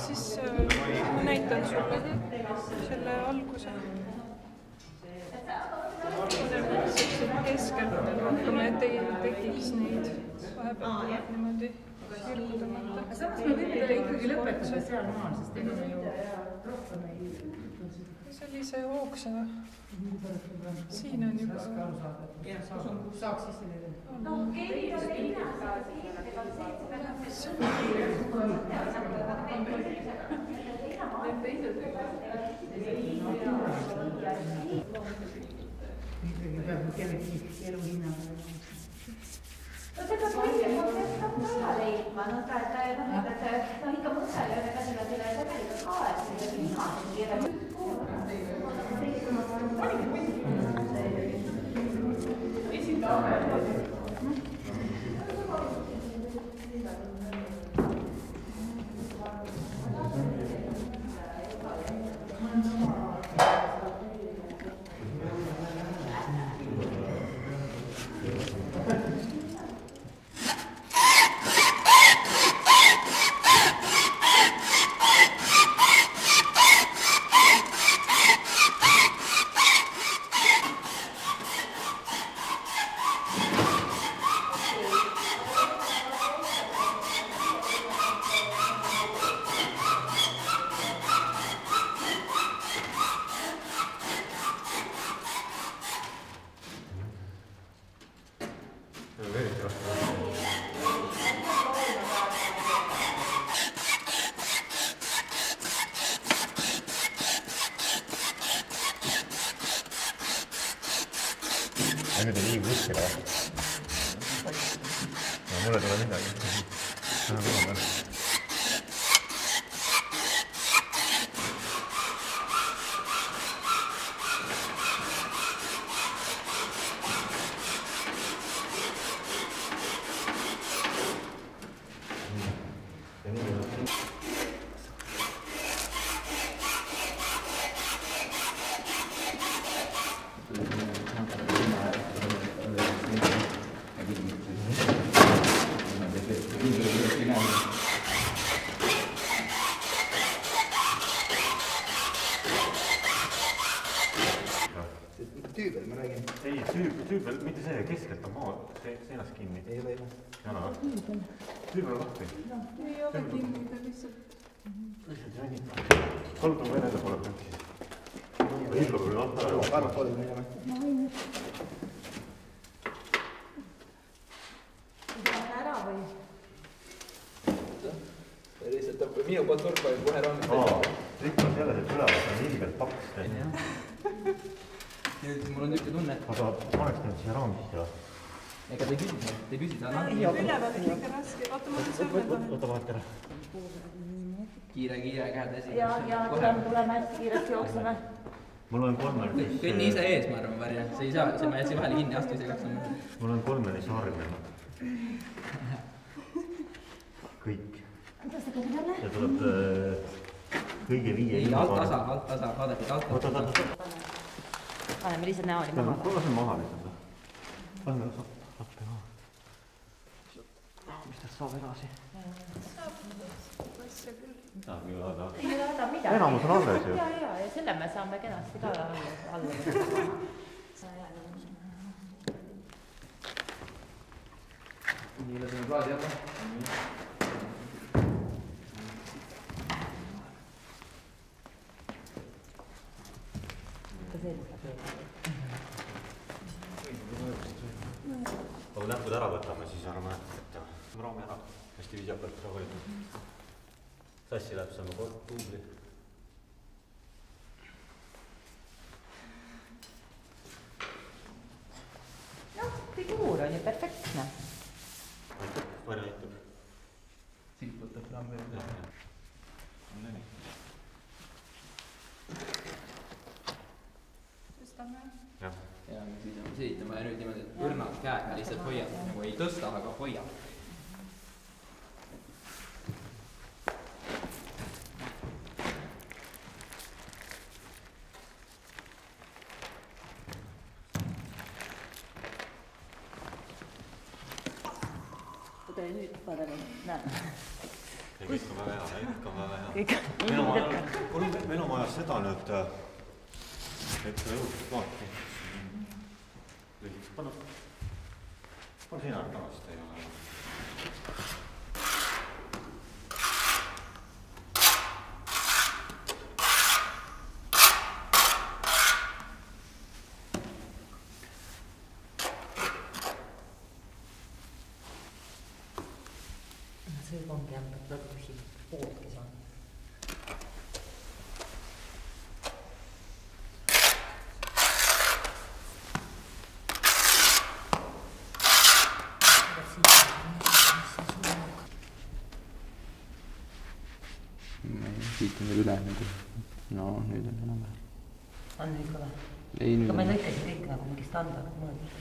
Siis ma näitan sulle selle alguse. Keskelt hakkame, et ei tekiks neid vahepeal niimoodi sirgu tõmmata. Samas me võib-olla ikkagi lõpetada seal maal, sest ega me ju rohkem ei ütelnud seda. Sellise hoogsa. Siin on juba. Saaks siis selle veel. No, keegi on linnasaas, ega see ikkagi peab kellegi elu hinnaga. No seda kõige kontekst on ära leidma, no ikka mõte ei ole käsile selle tegelikult ka, et selle viimase kirja. Nüüd ei liigu kuskile. Mulle tule midagi. Tüübel ma räägin. Ei, tüübel, mitte see, keskelt on maa seinast kinni. Ei ole ju. Jana, tüübel on lahti. Ei ole kinni, ta lihtsalt. Lihtsalt jänib. Kaldu veel enda poole pealt siis. Hillu küll lahti. Arvad poole minema. Ära või? Lihtsalt tõmbab minu kontor paneb kohe rangelt. Trikk on selles, et ülevad on ilgelt paks. Nüüd mul on niisugune tunne, et... Aga paneks nüüd siia raami sisse. Ega te küsi seda. Ülevad on ikka raske. Oota, ma sõrmed vahe. Võta vahet ära. Kiire käed esi. Ja tuleme hästi kiiresti jookseme. Ma loen kolme. Kõnni ise ees, ma arvan, Varja. See ei saa, ma jätsin vahele kinni astumisega. Ma loen kolmeni saarmena. Kõik. Kuidas ta kõige jälle? Ja tuleb kõige viie... Ei, alt tasa, vaadake, alt tasa. Paneme lihtsalt näoli maha. Lase maha lihtsalt. Paneme appi maha. Mis tead saab edasi? Saab asja küll. Saab küll, aga... Ei ole häda midagi. Enamus on alles ju. Ja selle me saame kenasti ka alla. Nii laseme klaasi jätta. Kui näpud ära võtame, siis ära mäletada, et raami ära. Hästi viisakalt ära hoidnud. Sassi läheb saama tuubli. Noh, figuur on ju perfektne. Aitab, Varja aitab. Siit võtab raami veel. On nii. Tõstame. Ja siis on selitama ja nüüd niimoodi, et õrnad käega lihtsalt hoiab, nagu ei tõsta, aga hoiab. nüüd paremini näen. Kõik on väga hea, kõik on väga hea. Meil on vaja seda nüüd, et juhtus vaati. Lüliks, panna sina tagasi ei ole. See ongi jämmet väga siin pooltki saanud. Siit on veel üle nagu. No nüüd on enam vähe. On nüüd ka või? Ei, nüüd aga on. ma lõikasin kõik nagu mingi standard mõõdus.